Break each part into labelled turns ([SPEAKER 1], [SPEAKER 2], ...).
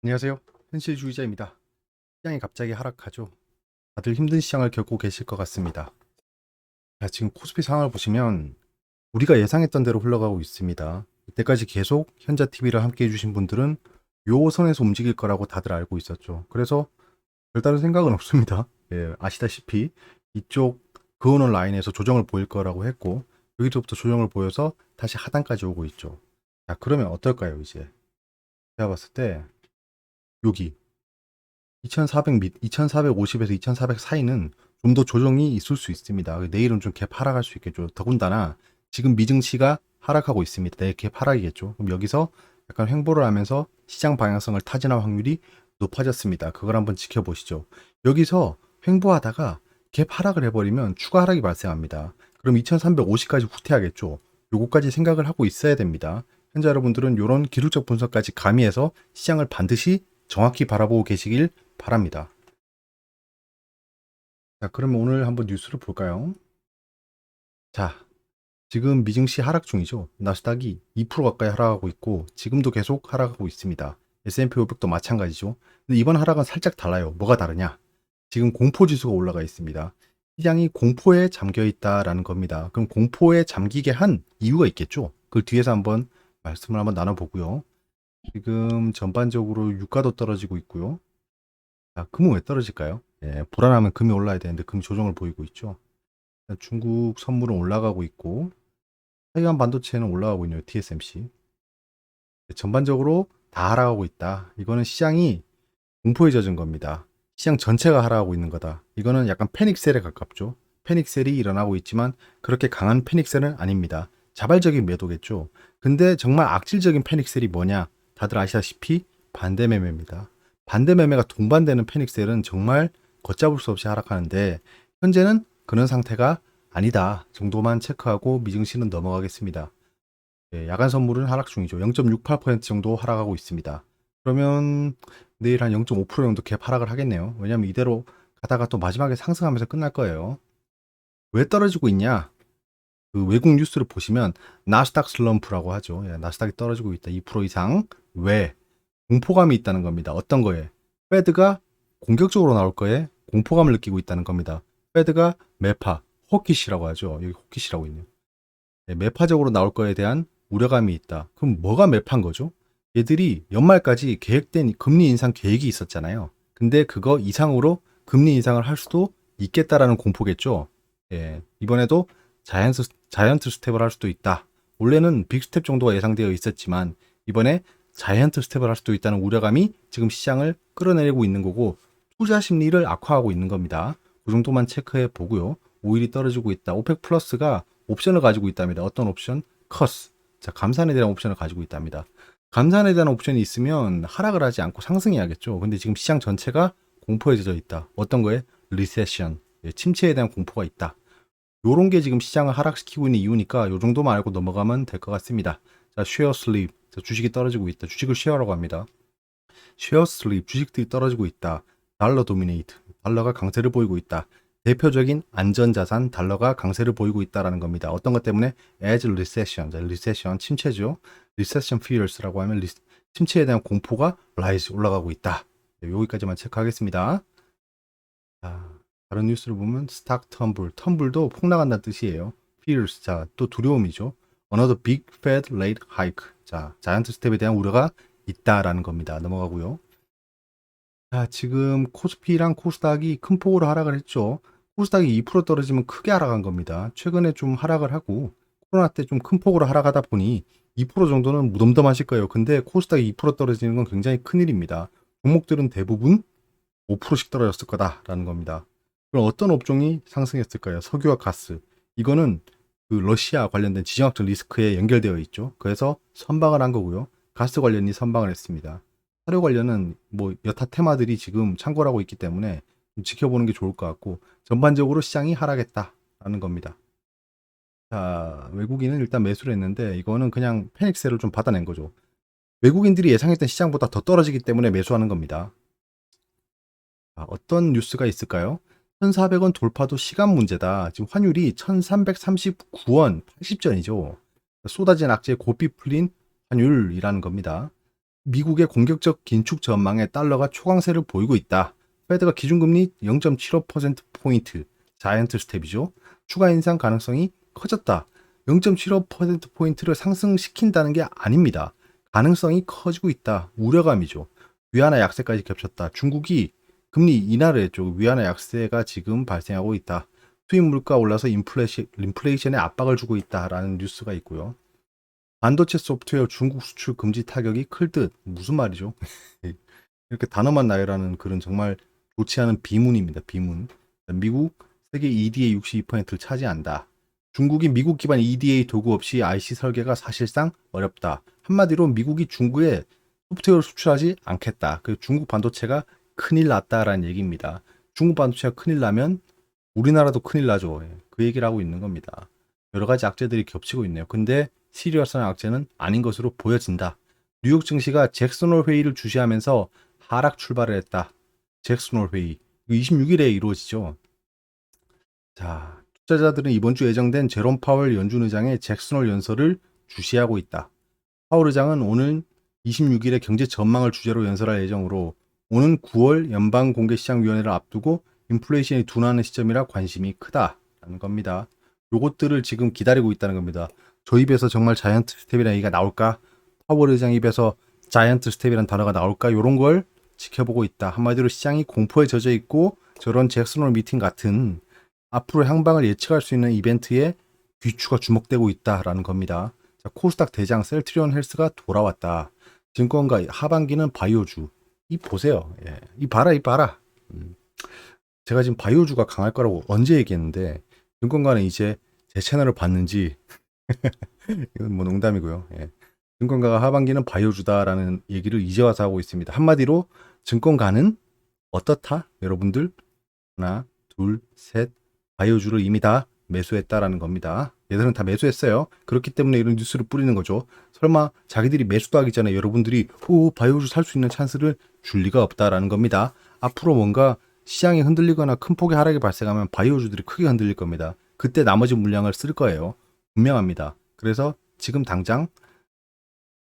[SPEAKER 1] 안녕하세요. 현실주의자입니다. 시장이 갑자기 하락하죠. 다들 힘든 시장을 겪고 계실 것 같습니다. 자, 지금 코스피 상황을 보시면 우리가 예상했던 대로 흘러가고 있습니다. 이때까지 계속 현자TV를 함께 해주신 분들은 요 선에서 움직일 거라고 다들 알고 있었죠. 그래서 별다른 생각은 없습니다. 예, 아시다시피 이쪽 그어놓은 라인에서 조정을 보일 거라고 했고 여기서부터 조정을 보여서 다시 하단까지 오고 있죠. 자, 그러면 어떨까요, 이제? 제가 봤을 때 여기 2400 및 2450에서 2400 사이는 좀 더 조정이 있을 수 있습니다. 내일은 좀 갭 하락할 수 있겠죠. 더군다나 지금 미증시가 하락하고 있습니다. 내일 갭 하락이겠죠. 그럼 여기서 약간 횡보를 하면서 시장 방향성을 타진할 확률이 높아졌습니다. 그걸 한번 지켜보시죠. 여기서 횡보하다가 갭 하락을 해버리면 추가 하락이 발생합니다. 그럼 2350까지 후퇴하겠죠. 요거까지 생각을 하고 있어야 됩니다. 현재 여러분들은 이런 기술적 분석까지 가미해서 시장을 반드시 정확히 바라보고 계시길 바랍니다. 자, 그러면 오늘 한번 뉴스를 볼까요? 자, 지금 미증시 하락 중이죠. 나스닥이 2% 가까이 하락하고 있고 지금도 계속 하락하고 있습니다. S&P 500도 마찬가지죠. 근데 이번 하락은 살짝 달라요. 뭐가 다르냐? 지금 공포지수가 올라가 있습니다. 시장이 공포에 잠겨 있다라는 겁니다. 그럼 공포에 잠기게 한 이유가 있겠죠. 그 뒤에서 한번 말씀을 한번 나눠보고요. 지금 전반적으로 유가도 떨어지고 있고요. 자, 금은 왜 떨어질까요? 예, 불안하면 금이 올라야 되는데 금 조정을 보이고 있죠. 중국 선물은 올라가고 있고 타이완 반도체는 올라가고 있네요. TSMC. 전반적으로 다 하락하고 있다. 이거는 시장이 공포에 젖은 겁니다. 시장 전체가 하락하고 있는 거다. 이거는 약간 패닉셀에 가깝죠. 패닉셀이 일어나고 있지만 그렇게 강한 패닉셀은 아닙니다. 자발적인 매도겠죠. 근데 정말 악질적인 패닉셀이 뭐냐? 다들 아시다시피 반대 매매입니다. 반대 매매가 동반되는 패닉셀은 정말 걷잡을 수 없이 하락하는데 현재는 그런 상태가 아니다 정도만 체크하고 미증시는 넘어가겠습니다. 예, 야간 선물은 하락 중이죠. 0.68% 정도 하락하고 있습니다. 그러면 내일 한 0.5% 정도 갭 하락을 하겠네요. 왜냐면 이대로 가다가 또 마지막에 상승하면서 끝날 거예요. 왜 떨어지고 있냐? 그 외국 뉴스를 보시면 나스닥 슬럼프라고 하죠. 예, 나스닥이 떨어지고 있다. 2% 이상. 왜? 공포감이 있다는 겁니다. 어떤 거에? 페드가 공격적으로 나올 거에 공포감을 느끼고 있다는 겁니다. 페드가 매파, 호킷이라고 하죠. 여기 호킷이라고 있네요. 네, 매파적으로 나올 거에 대한 우려감이 있다. 그럼 뭐가 매파인 거죠? 얘들이 연말까지 계획된 금리 인상 계획이 있었잖아요. 근데 그거 이상으로 금리 인상을 할 수도 있겠다라는 공포겠죠. 예, 이번에도 자이언트 스텝을 할 수도 있다. 원래는 빅 스텝 정도가 예상되어 있었지만 이번에 자이언트 스텝을 할 수도 있다는 우려감이 지금 시장을 끌어내리고 있는 거고 투자 심리를 악화하고 있는 겁니다. 그 정도만 체크해 보고요. 오일이 떨어지고 있다. 오펙 플러스가 옵션을 가지고 있답니다. 어떤 옵션? 커스. 자, 감산에 대한 옵션을 가지고 있답니다. 감산에 대한 옵션이 있으면 하락을 하지 않고 상승해야겠죠. 근데 지금 시장 전체가 공포에 젖어 있다. 어떤 거에? 리세션. 침체에 대한 공포가 있다. 요런 게 지금 시장을 하락시키고 있는 이유니까 요 정도만 알고 넘어가면 될 것 같습니다. 자, 쉐어 슬립. 자, 주식이 떨어지고 있다. 주식을 쉐어라고 합니다. 쉐어 슬립. 주식들이 떨어지고 있다. 달러 도미네이트. 달러가 강세를 보이고 있다. 대표적인 안전자산 달러가 강세를 보이고 있다는 겁니다. 어떤 것 때문에? as recession, recession 침체죠. recession fears라고 하면 침체에 대한 공포가 rise 올라가고 있다. 네, 여기까지만 체크하겠습니다. 자, 다른 뉴스를 보면 스탁 텀블, 텀블도 폭락한다는 뜻이에요. fears, 자, 또 두려움이죠. Another big Fed rate hike, 자, 자이언트 스텝에 대한 우려가 있다라는 겁니다. 넘어가고요. 자, 지금 코스피랑 코스닥이 큰 폭으로 하락을 했죠. 코스닥이 2% 떨어지면 크게 하락한 겁니다. 최근에 좀 하락을 하고 코로나 때 좀 큰 폭으로 하락하다 보니 2% 정도는 무덤덤하실 거예요. 근데 코스닥이 2% 떨어지는 건 굉장히 큰일입니다. 종목들은 대부분 5%씩 떨어졌을 거다라는 겁니다. 그럼 어떤 업종이 상승했을까요? 석유와 가스. 이거는 그 러시아 관련된 지정학적 리스크에 연결되어 있죠. 그래서 선방을 한 거고요. 가스 관련이 선방을 했습니다. 사료 관련은 뭐 여타 테마들이 지금 창궐 하고 있기 때문에 좀 지켜보는 게 좋을 것 같고 전반적으로 시장이 하락했다라는 겁니다. 자, 외국인은 일단 매수를 했는데 이거는 그냥 패닉셀을 좀 받아낸 거죠. 외국인들이 예상했던 시장보다 더 떨어지기 때문에 매수하는 겁니다. 자, 어떤 뉴스가 있을까요? 1,400원 돌파도 시간 문제다. 지금 환율이 1,339원 80전이죠. 쏟아진 악재에 고삐 풀린 환율이라는 겁니다. 미국의 공격적 긴축 전망에 달러가 초강세를 보이고 있다. 페드가 기준금리 0.75%포인트, 자이언트 스텝이죠. 추가 인상 가능성이 커졌다. 0.75%포인트를 상승시킨다는 게 아닙니다. 가능성이 커지고 있다. 우려감이죠. 위안화 약세까지 겹쳤다. 중국이 금리 인하를 했죠. 위안화 약세가 지금 발생하고 있다. 수입 물가 올라서 인플레이션에 압박을 주고 있다라는 뉴스가 있고요. 반도체 소프트웨어 중국 수출 금지 타격이 클 듯. 무슨 말이죠? 이렇게 단어만 나열하는 글은 정말 좋지 않은 비문입니다. 비문. 미국 세계 EDA 62%를 차지한다. 중국이 미국 기반 EDA 도구 없이 IC 설계가 사실상 어렵다. 한마디로 미국이 중국에 소프트웨어를 수출하지 않겠다. 그 중국 반도체가 큰일 났다라는 얘기입니다. 중국 반도체가 큰일 나면 우리나라도 큰일 나죠. 그 얘기를 하고 있는 겁니다. 여러 가지 악재들이 겹치고 있네요. 근데 시리어스한 악재는 아닌 것으로 보여진다. 뉴욕 증시가 잭슨홀 회의를 주시하면서 하락 출발을 했다. 잭슨홀 회의. 26일에 이루어지죠. 자, 투자자들은 이번 주 예정된 제롬 파월 연준 의장의 잭슨홀 연설을 주시하고 있다. 파월 의장은 오늘 26일에 경제 전망을 주제로 연설할 예정으로 오는 9월 연방공개시장위원회를 앞두고 인플레이션이 둔화하는 시점이라 관심이 크다라는 겁니다. 요것들을 지금 기다리고 있다는 겁니다. 저 입에서 정말 자이언트 스텝이라는 얘기가 나올까? 파월 의장 입에서 자이언트 스텝이라는 단어가 나올까? 요런 걸 지켜보고 있다. 한마디로 시장이 공포에 젖어 있고 저런 잭슨홀 미팅 같은 앞으로 향방을 예측할 수 있는 이벤트에 귀추가 주목되고 있다라는 겁니다. 자, 코스닥 대장 셀트리온 헬스가 돌아왔다. 증권가 하반기는 바이오주. 이 보세요. 예. 이 봐라. 제가 지금 바이오주가 강할 거라고 언제 얘기했는데 증권가는 이제 제 채널을 봤는지 이건 뭐 농담이고요. 예. 증권가가 하반기는 바이오주다라는 얘기를 이제 와서 하고 있습니다. 한마디로 증권가는 어떻다? 여러분들 하나, 둘, 셋 바이오주를 이미 다 매수했다라는 겁니다. 얘들은 다 매수했어요. 그렇기 때문에 이런 뉴스를 뿌리는 거죠. 설마 자기들이 매수도 하기 전에 여러분들이 바이오주 살 수 있는 찬스를 줄 리가 없다라는 겁니다. 앞으로 뭔가 시장이 흔들리거나 큰 폭의 하락이 발생하면 바이오주들이 크게 흔들릴 겁니다. 그때 나머지 물량을 쓸 거예요. 분명합니다. 그래서 지금 당장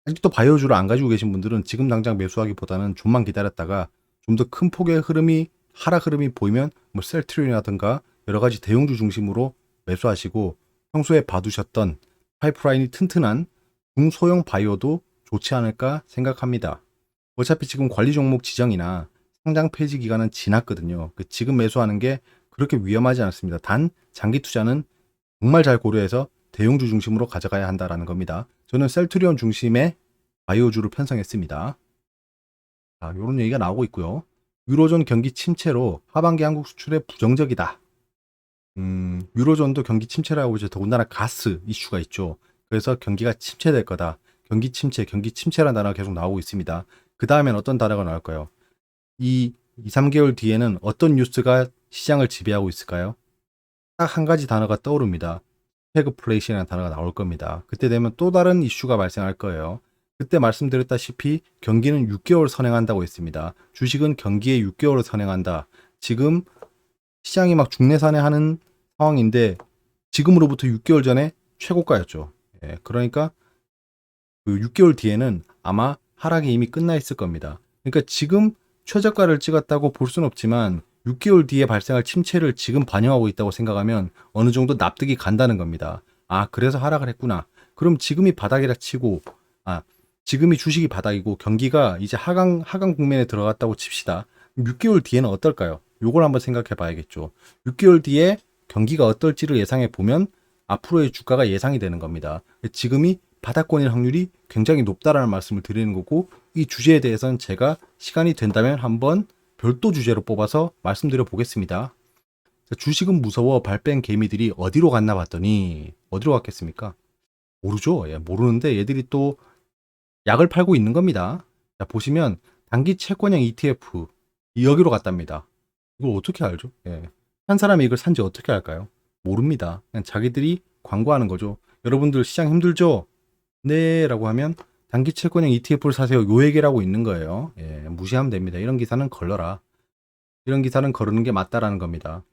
[SPEAKER 1] 아직도 바이오주를 안 가지고 계신 분들은 지금 당장 매수하기보다는 좀만 기다렸다가 좀 더 큰 폭의 흐름이 하락 흐름이 보이면 뭐 셀트리온이라든가 여러 가지 대형주 중심으로 매수하시고 평소에 봐두셨던 파이프라인이 튼튼한 중소형 바이오도 좋지 않을까 생각합니다. 어차피 지금 관리 종목 지정이나 상장 폐지 기간은 지났거든요. 지금 매수하는 게 그렇게 위험하지 않습니다. 단 장기 투자는 정말 잘 고려해서 대형주 중심으로 가져가야 한다라는 겁니다. 저는 셀트리온 중심의 바이오주를 편성했습니다. 자, 이런 얘기가 나오고 있고요. 유로존 경기 침체로 하반기 한국 수출에 부정적이다. 유로존도 경기 침체라고 이제 더군다나 가스 이슈가 있죠. 그래서 경기가 침체될 거다. 경기 침체라는 단어가 계속 나오고 있습니다. 그 다음엔 어떤 단어가 나올까요? 2, 3개월 뒤에는 어떤 뉴스가 시장을 지배하고 있을까요? 딱 한 가지 단어가 떠오릅니다. 스태그플레이션이라는 단어가 나올 겁니다. 그때 되면 또 다른 이슈가 발생할 거예요. 그때 말씀드렸다시피 경기는 6개월 선행한다고 했습니다. 주식은 경기에 6개월을 선행한다. 지금 시장이 막 중내산해하는 상황인데 지금으로부터 6개월 전에 최고가였죠. 예, 그러니까 그 6개월 뒤에는 아마 하락이 이미 끝나 있을 겁니다. 그러니까 지금 최저가를 찍었다고 볼 수는 없지만 6개월 뒤에 발생할 침체를 지금 반영하고 있다고 생각하면 어느 정도 납득이 간다는 겁니다. 아, 그래서 하락을 했구나. 그럼 지금이 바닥이라 치고, 지금이 주식이 바닥이고 경기가 이제 하강 국면에 들어갔다고 칩시다. 6개월 뒤에는 어떨까요? 요걸 한번 생각해 봐야겠죠. 6개월 뒤에 경기가 어떨지를 예상해 보면 앞으로의 주가가 예상이 되는 겁니다. 지금이 바닥권일 확률이 굉장히 높다라는 말씀을 드리는 거고, 이 주제에 대해서는 제가 시간이 된다면 한번 별도 주제로 뽑아서 말씀드려 보겠습니다. 주식은 무서워 발뺀 개미들이 어디로 갔나 봤더니 어디로 갔겠습니까? 모르죠. 예, 모르는데 얘들이 또 약을 팔고 있는 겁니다. 자, 보시면 단기 채권형 ETF 여기로 갔답니다. 이걸 어떻게 알죠? 예. 한 사람이 이걸 산지 어떻게 알까요? 모릅니다. 그냥 자기들이 광고하는 거죠. 여러분들 시장 힘들죠? 네 라고 하면 단기 채권형 ETF를 사세요. 요 얘기를 하고 있는 거예요. 예, 무시하면 됩니다. 이런 기사는 걸러라. 이런 기사는 거르는 게 맞다라는 겁니다.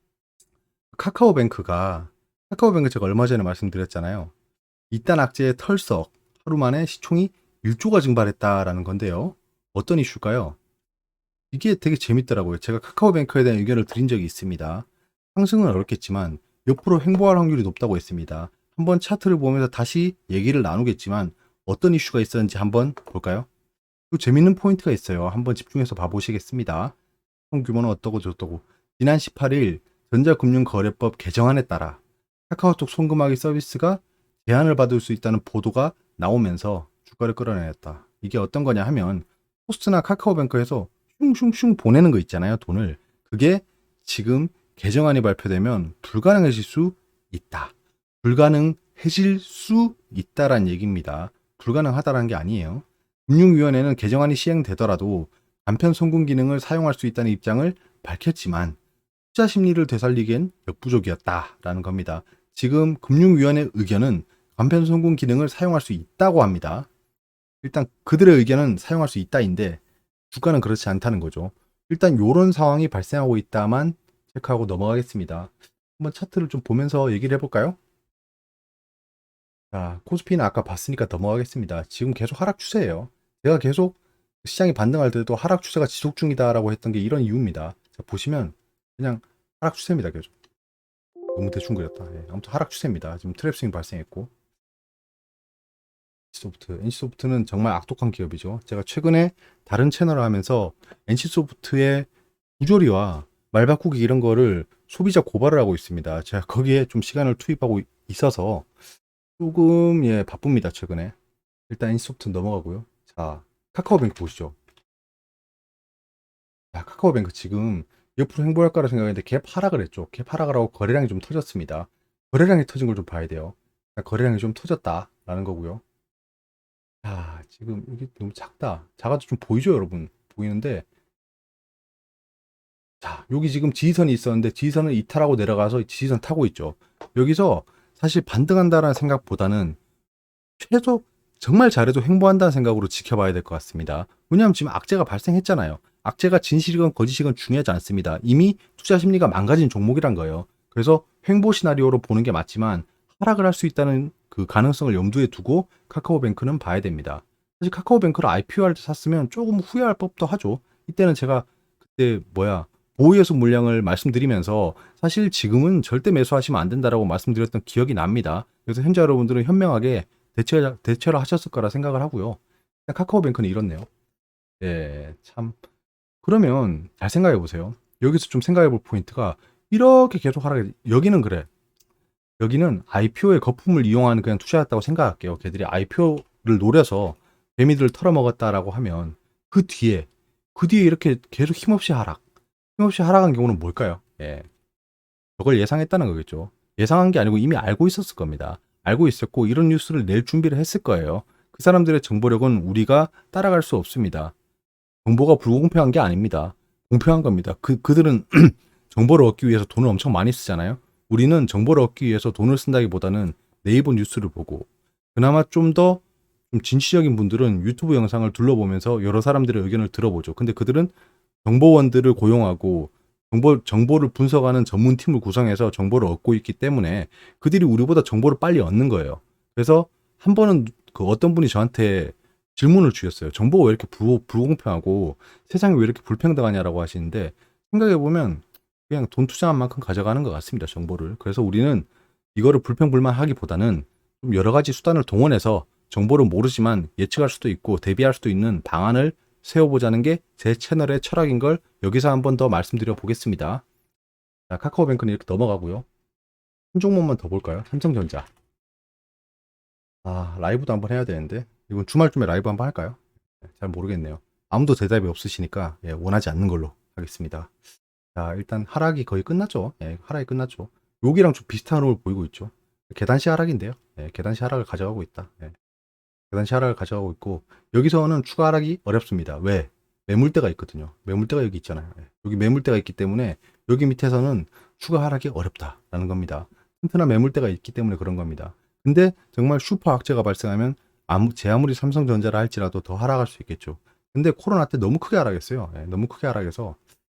[SPEAKER 1] 카카오뱅크 제가 얼마 전에 말씀드렸잖아요. 이딴 악재의 털썩 하루 만에 시총이 1조가 증발했다라는 건데요. 어떤 이슈일까요? 이게 되게 재밌더라고요. 제가 카카오뱅크에 대한 의견을 드린 적이 있습니다. 상승은 어렵겠지만 옆으로 횡보할 확률이 높다고 했습니다. 한번 차트를 보면서 다시 얘기를 나누겠지만 어떤 이슈가 있었는지 한번 볼까요? 또 재밌는 포인트가 있어요. 한번 집중해서 봐보시겠습니다. 총 규모는 어떠고 저떠고. 지난 18일 전자금융거래법 개정안에 따라 카카오톡 송금하기 서비스가 제한을 받을 수 있다는 보도가 나오면서 주가를 끌어내렸다. 이게 어떤 거냐 하면 포스트나 카카오뱅크에서 슝슝슝 보내는 거 있잖아요. 돈을. 그게 지금 개정안이 발표되면 불가능해질 수 있다. 불가능해질 수 있다란 얘기입니다. 불가능하다라는 게 아니에요. 금융위원회는 개정안이 시행되더라도 간편 송금 기능을 사용할 수 있다는 입장을 밝혔지만 투자 심리를 되살리기엔 역부족이었다라는 겁니다. 지금 금융위원회 의견은 간편 송금 기능을 사용할 수 있다고 합니다. 일단 그들의 의견은 사용할 수 있다인데 주가는 그렇지 않다는 거죠. 일단 이런 상황이 발생하고 있다만 체크하고 넘어가겠습니다. 한번 차트를 좀 보면서 얘기를 해볼까요? 자, 코스피는 아까 봤으니까 넘어가겠습니다. 지금 계속 하락 추세예요. 제가 계속 시장이 반등할 때도 하락 추세가 지속 중이다라고 했던 게 이런 이유입니다. 자, 보시면 그냥 하락 추세입니다. 계속. 너무 대충 그렸다. 예, 아무튼 하락 추세입니다. 지금 트랩 스윙 발생했고. NC소프트는 정말 악독한 기업이죠. 제가 최근에 다른 채널을 하면서 NC소프트의 부조리와 말바꾸기 이런 거를 소비자 고발을 하고 있습니다. 제가 거기에 좀 시간을 투입하고 있어서 조금 바쁩니다. 최근에. 일단 NC소프트 넘어가고요. 자, 카카오뱅크 보시죠. 자, 카카오뱅크 지금 옆으로 행보할 거라 생각했는데 갭 하락을 했죠. 갭 하락을 하고 거래량이 좀 터졌습니다. 거래량이 터진 걸 좀 봐야 돼요. 거래량이 좀 터졌다라는 거고요. 자, 지금 이게 너무 작아도 좀 보이죠, 여러분? 보이는데, 자, 여기 지금 지지선이 있었는데 지지선을 이탈하고 내려가서 지지선 타고 있죠. 여기서 사실 반등한다라는 생각보다는 최소 정말 잘해도 횡보한다는 생각으로 지켜봐야 될 것 같습니다. 왜냐하면 지금 악재가 발생했잖아요. 악재가 진실이건 거짓이건 중요하지 않습니다. 이미 투자 심리가 망가진 종목이란 거예요. 그래서 횡보 시나리오로 보는 게 맞지만 하락을 할 수 있다는 그 가능성을 염두에 두고 카카오뱅크는 봐야 됩니다. 사실 카카오뱅크를 IPO할 때 샀으면 조금 후회할 법도 하죠. 이때는 제가 그때 보유예수 물량을 말씀드리면서 사실 지금은 절대 매수하시면 안 된다라고 말씀드렸던 기억이 납니다. 그래서 현재 여러분들은 현명하게 대처를 하셨을 거라 생각을 하고요. 카카오뱅크는 이렇네요. 예, 참. 그러면 잘 생각해 보세요. 여기서 좀 생각해 볼 포인트가 이렇게 계속 하락해. 여기는 그래. 여기는 IPO의 거품을 이용하는 그냥 투자였다고 생각할게요. 걔들이 IPO를 노려서 개미들을 털어먹었다라고 하면 그 뒤에 이렇게 계속 힘없이 하락한 경우는 뭘까요? 예. 저걸 예상했다는 거겠죠. 예상한 게 아니고 이미 알고 있었을 겁니다. 알고 있었고 이런 뉴스를 낼 준비를 했을 거예요. 그 사람들의 정보력은 우리가 따라갈 수 없습니다. 정보가 불공평한 게 아닙니다. 공평한 겁니다. 그들은 정보를 얻기 위해서 돈을 엄청 많이 쓰잖아요. 우리는 정보를 얻기 위해서 돈을 쓴다기보다는 네이버 뉴스를 보고 그나마 좀 더 진취적인 분들은 유튜브 영상을 둘러보면서 여러 사람들의 의견을 들어보죠. 근데 그들은 정보원들을 고용하고 정보를 분석하는 전문팀을 구성해서 정보를 얻고 있기 때문에 그들이 우리보다 정보를 빨리 얻는 거예요. 그래서 한 번은 그 어떤 분이 저한테 질문을 주셨어요. 정보가 왜 이렇게 불공평하고 세상이 왜 이렇게 불평등하냐라고 하시는데 생각해보면 그냥 돈 투자한 만큼 가져가는 것 같습니다. 정보를. 그래서 우리는 이거를 불평불만하기보다는 좀 여러 가지 수단을 동원해서 정보를 모르지만 예측할 수도 있고 대비할 수도 있는 방안을 세워보자는 게 제 채널의 철학인 걸 여기서 한 번 더 말씀드려 보겠습니다. 자, 카카오뱅크는 이렇게 넘어가고요. 한 종목만 더 볼까요? 삼성전자. 라이브도 한번 해야 되는데 이건 주말쯤에 라이브 한번 할까요? 잘 모르겠네요. 아무도 대답이 없으시니까 원하지 않는 걸로 하겠습니다. 자, 일단 하락이 거의 끝났죠. 하락이 끝났죠. 여기랑 좀 비슷한 흐름을 보이고 있죠. 계단시 하락인데요. 계단시 하락을 가져가고 있다. 계단시 하락을 가져가고 있고 여기서는 추가 하락이 어렵습니다. 왜? 매물대가 있거든요. 매물대가 여기 있잖아요. 여기 매물대가 있기 때문에 여기 밑에서는 추가 하락이 어렵다라는 겁니다. 튼튼한 매물대가 있기 때문에 그런 겁니다. 근데 정말 슈퍼 악재가 발생하면 제 아무리 삼성전자라 할지라도 더 하락할 수 있겠죠. 근데 코로나 때 너무 크게 하락했어요. 너무 크게 하락해서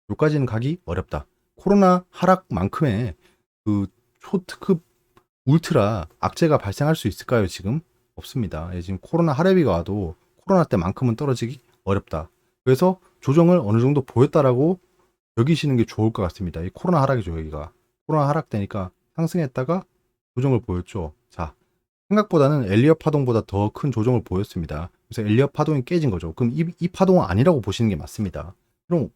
[SPEAKER 1] 여기까지는 가기 어렵다. 코로나 하락만큼의 그 초특급 울트라 악재가 발생할 수 있을까요? 지금 없습니다. 지금 코로나 할애비가 와도 코로나 때만큼은 떨어지기 어렵다. 그래서 조정을 어느 정도 보였다라고 여기시는 게 좋을 것 같습니다. 이 코로나 하락이죠, 여기가. 코로나 하락되니까 상승했다가 조정을 보였죠. 자, 생각보다는 엘리엇 파동보다 더 큰 조정을 보였습니다. 그래서 엘리엇 파동이 깨진 거죠. 그럼 이 파동은 아니라고 보시는 게 맞습니다. 그럼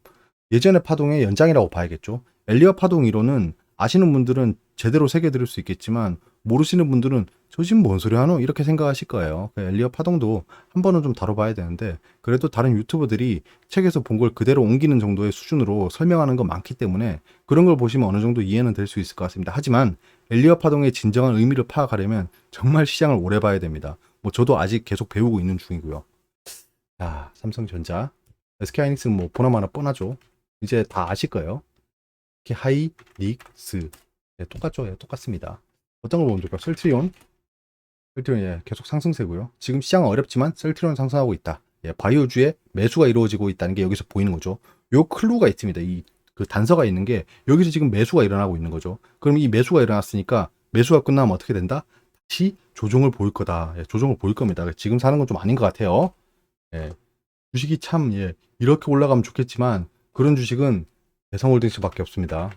[SPEAKER 1] 예전의 파동의 연장이라고 봐야겠죠. 엘리엇 파동 이론은 아시는 분들은 제대로 새겨드릴 수 있겠지만 모르시는 분들은 저 지금 뭔 소리 하노? 이렇게 생각하실 거예요. 엘리엇 파동도 한 번은 좀 다뤄봐야 되는데 그래도 다른 유튜버들이 책에서 본 걸 그대로 옮기는 정도의 수준으로 설명하는 거 많기 때문에 그런 걸 보시면 어느 정도 이해는 될 수 있을 것 같습니다. 하지만 엘리엇 파동의 진정한 의미를 파악하려면 정말 시장을 오래 봐야 됩니다. 뭐 저도 아직 계속 배우고 있는 중이고요. 자, 삼성전자, SK하이닉스는 뭐 보나마나 뻔하죠. 이제 다 아실 거예요. 하이닉스 똑같죠? 똑같습니다. 어떤 걸 보면 좋을까? 셀트리온 예, 계속 상승세고요. 지금 시장은 어렵지만 셀트리온 상승하고 있다. 예, 바이오주에 매수가 이루어지고 있다는 게 여기서 보이는 거죠. 요 클루가 있습니다. 이 그 단서가 있는 게 여기서 지금 매수가 일어나고 있는 거죠. 그럼 이 매수가 일어났으니까 매수가 끝나면 어떻게 된다? 다시 조정을 보일 거다. 예, 조정을 보일 겁니다. 지금 사는 건 좀 아닌 것 같아요. 예, 주식이 참 이렇게 올라가면 좋겠지만 그런 주식은 대성홀딩스밖에 없습니다.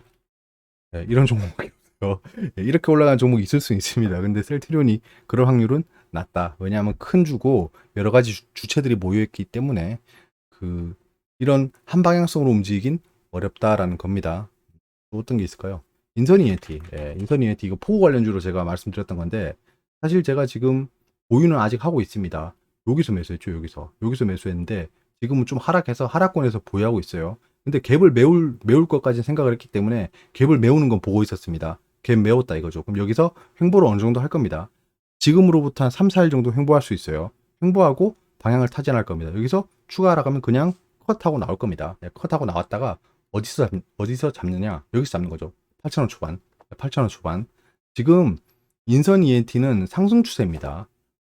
[SPEAKER 1] 이런 종목이 없어요. 이렇게 올라가는 종목이 있을 수 있습니다. 근데 셀트리온이 그럴 확률은 낮다. 왜냐하면 큰 주고 여러 가지 주체들이 모여있기 때문에 이런 한 방향성으로 움직이긴 어렵다라는 겁니다. 또 어떤 게 있을까요? 인선 ENT. 인선 ENT 이거 포구 관련주로 제가 말씀드렸던 건데 사실 제가 지금 보유는 아직 하고 있습니다. 여기서 매수했죠. 여기서 매수했는데 지금은 좀 하락해서 하락권에서 보유하고 있어요. 근데 갭을 메울 것까지 생각을 했기 때문에 갭을 메우는 건 보고 있었습니다. 갭 메웠다 이거죠. 그럼 여기서 횡보를 어느 정도 할 겁니다. 지금으로부터 한 3, 4일 정도 횡보할 수 있어요. 횡보하고 방향을 타진할 겁니다. 여기서 추가 하락하면 그냥 컷하고 나올 겁니다. 컷하고 나왔다가 어디서 잡느냐? 여기서 잡는 거죠. 8,000원 초반. 8,000원 초반. 지금 인선 ENT는 상승 추세입니다.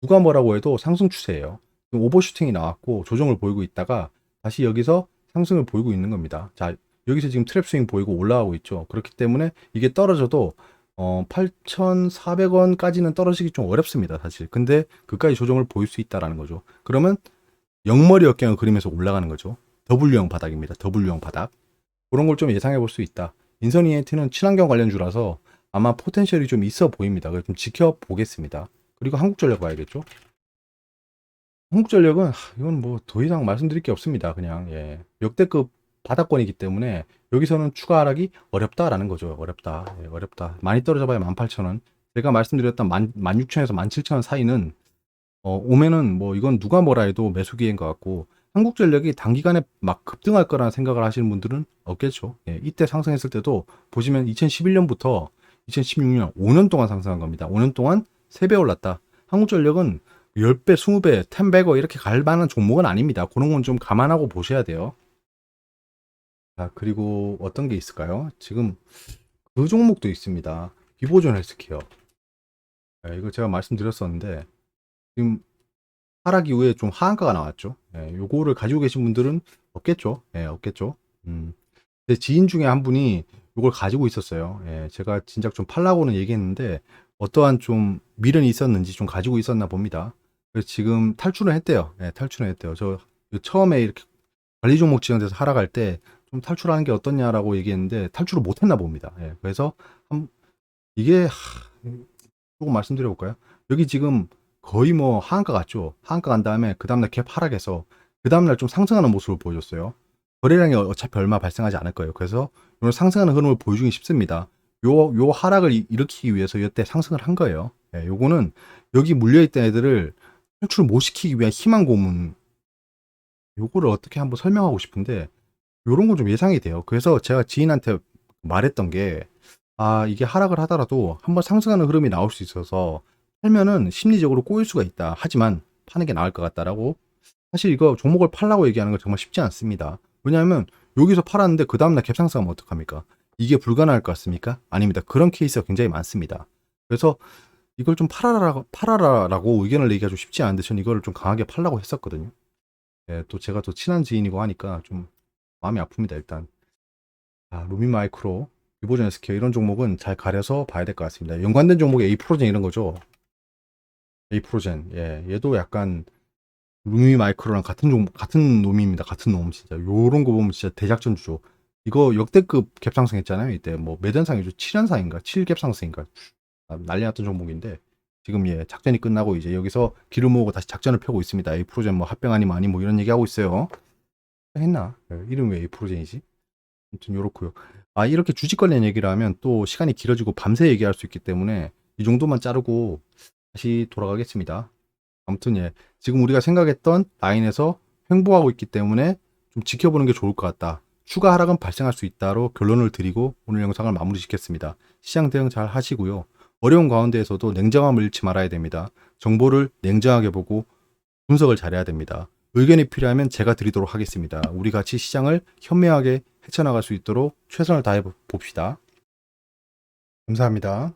[SPEAKER 1] 누가 뭐라고 해도 상승 추세예요. 오버슈팅이 나왔고 조정을 보이고 있다가 다시 여기서 상승을 보이고 있는 겁니다. 자, 여기서 지금 트랩 스윙 보이고 올라가고 있죠. 그렇기 때문에 이게 떨어져도 8,400원까지는 떨어지기 좀 어렵습니다, 사실. 근데 그까지 조정을 보일 수 있다라는 거죠. 그러면 영머리 역경을 그리면서 올라가는 거죠. W형 바닥입니다. W형 바닥. 그런 걸 좀 예상해 볼 수 있다. 인선 ENT는 친환경 관련주라서 아마 포텐셜이 좀 있어 보입니다. 그래서 좀 지켜보겠습니다. 그리고 한국전력 봐야겠죠. 한국전력은 이건 뭐 더 이상 말씀드릴 게 없습니다. 그냥 역대급 바닥권이기 때문에 여기서는 추가 하락이 어렵다라는 거죠. 어렵다. 어렵다. 많이 떨어져 봐야 18,000원. 제가 말씀드렸던 16,000원에서 17,000원 사이는 오면은 뭐 이건 누가 뭐라 해도 매수 기회인 것 같고 한국전력이 단기간에 막 급등할 거라는 생각을 하시는 분들은 없겠죠. 이때 상승했을 때도 보시면 2011년부터 2016년 5년 동안 상승한 겁니다. 5년 동안 3배 올랐다. 한국전력은 10배, 20배, 10배거 이렇게 갈 만한 종목은 아닙니다. 그런 건 좀 감안하고 보셔야 돼요. 자, 그리고 어떤 게 있을까요? 지금 그 종목도 있습니다. 비보존 헬스케어. 이거 제가 말씀드렸었는데 지금 하락 이후에 좀 하한가가 나왔죠. 요거를 가지고 계신 분들은 없겠죠. 없겠죠. 제 지인 중에 한 분이 요걸 가지고 있었어요. 제가 진작 좀 팔라고는 얘기했는데 어떠한 좀 미련이 있었는지 좀 가지고 있었나 봅니다. 그래서 지금 탈출을 했대요. 탈출을 했대요. 저 처음에 이렇게 관리 종목 지정돼서 하락할 때 좀 탈출하는 게 어떻냐라고 얘기했는데 탈출을 못 했나 봅니다. 그래서 이게 조금 말씀드려 볼까요? 여기 지금 거의 뭐 하한가 같죠? 하한가 간 다음에 그 다음날 갭 하락해서 그 다음날 좀 상승하는 모습을 보여줬어요. 거래량이 어차피 얼마 발생하지 않을 거예요. 그래서 이런 상승하는 흐름을 보여주기 쉽습니다. 요 하락을 일으키기 위해서 이때 상승을 한 거예요. 요거는 여기 물려있던 애들을 탈출 못 시키기 위한 희망 고문. 요거를 어떻게 한번 설명하고 싶은데 요런 건 좀 예상이 돼요. 그래서 제가 지인한테 말했던 게 이게 하락을 하더라도 한번 상승하는 흐름이 나올 수 있어서 팔면은 심리적으로 꼬일 수가 있다. 하지만 파는 게 나을 것 같다라고. 사실 이거 종목을 팔라고 얘기하는 건 정말 쉽지 않습니다. 왜냐하면 여기서 팔았는데 그 다음날 갭상승하면 어떡합니까? 이게 불가능할 것 같습니까? 아닙니다. 그런 케이스가 굉장히 많습니다. 그래서 이걸 좀 팔아라라고 의견을 내기가 좀 쉽지 않은데 전 이거를 좀 강하게 팔라고 했었거든요. 또 제가 더 친한 지인이고 하니까 좀 마음이 아픕니다. 일단 루미마이크로, 비보전 헬스케어 이런 종목은 잘 가려서 봐야 될 것 같습니다. 연관된 종목이 A프로젠 이런 거죠. A프로젠, 얘도 약간 루미 마이크로랑 같은 놈입니다. 같은 놈 진짜. 요런 거 보면 진짜 대작전주죠. 이거 역대급 갭상승했잖아요. 이때 뭐 매단상이죠. 7연상인가 7갭상승인가 난리 났던 종목인데 지금 예 작전이 끝나고 이제 여기서 기름 모으고 다시 작전을 펴고 있습니다. 에이프로젠 뭐 합병 아니면 아니 뭐 이런 얘기 하고 있어요. 했나? 이름 왜 에이프로젠이지? 아무튼 요렇고요. 아 이렇게 주식 관련 얘기를 하면 또 시간이 길어지고 밤새 얘기할 수 있기 때문에 이 정도만 자르고 다시 돌아가겠습니다. 아무튼 예 지금 우리가 생각했던 라인에서 횡보하고 있기 때문에 좀 지켜보는 게 좋을 것 같다. 추가 하락은 발생할 수 있다로 결론을 드리고 오늘 영상을 마무리 짓겠습니다. 시장 대응 잘 하시고요. 어려운 가운데에서도 냉정함을 잃지 말아야 됩니다. 정보를 냉정하게 보고 분석을 잘해야 됩니다. 의견이 필요하면 제가 드리도록 하겠습니다. 우리 같이 시장을 현명하게 헤쳐나갈 수 있도록 최선을 다해 봅시다. 감사합니다.